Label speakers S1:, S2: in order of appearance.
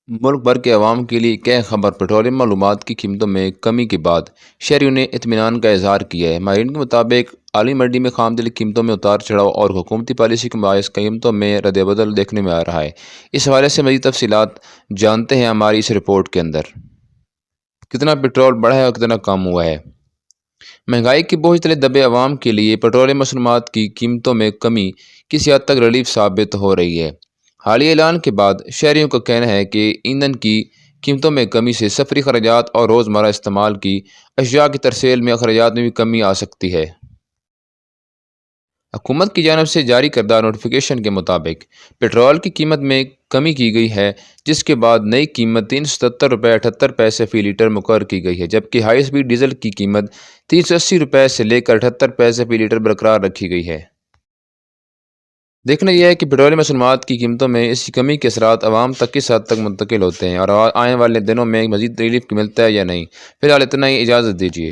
S1: ملک بھر کے عوام کے لیے کیا خبر؟ پیٹرولیم معلومات کی قیمتوں میں کمی کے بعد شہریوں نے اطمینان کا اظہار کیا ہے۔ ماہرین کے مطابق عالمی منڈی میں خام تیل کی قیمتوں میں اتار چڑھاؤ اور حکومتی پالیسی کے باعث قیمتوں میں ردعمل دیکھنے میں آ رہا ہے۔ اس حوالے سے مزید تفصیلات جانتے ہیں ہماری اس رپورٹ کے اندر۔ کتنا پیٹرول بڑھا ہے اور کتنا کم ہوا ہے؟ مہنگائی کی بوجھ تلے دبے عوام کے لیے پیٹرولیم مصنوعات کی قیمتوں میں کمی کسی حد تک ریلیف ثابت ہو رہی ہے۔ حالیہ اعلان کے بعد شہریوں کا کہنا ہے کہ ایندھن کی قیمتوں میں کمی سے سفری اخراجات اور روزمرہ استعمال کی اشیاء کی ترسیل میں اخراجات میں بھی کمی آ سکتی ہے۔ حکومت کی جانب سے جاری کردہ نوٹیفیکیشن کے مطابق پیٹرول کی قیمت میں کمی کی گئی ہے، جس کے بعد نئی قیمت 377 روپے 78 پیسے فی لیٹر مقرر کی گئی ہے، جبکہ ہائی سپیڈ ڈیزل کی قیمت 380 روپے سے لے کر 78 پیسے فی لیٹر برقرار رکھی گئی ہے۔ دیکھنا یہ ہے کہ پیٹرولیم مصنوعات کی قیمتوں میں اس کی کمی کے اثرات عوام تک کس حد تک منتقل ہوتے ہیں اور آنے والے دنوں میں مزید ریلیف ملتا ہے یا نہیں۔ فی الحال اتنا ہی، اجازت دیجیے۔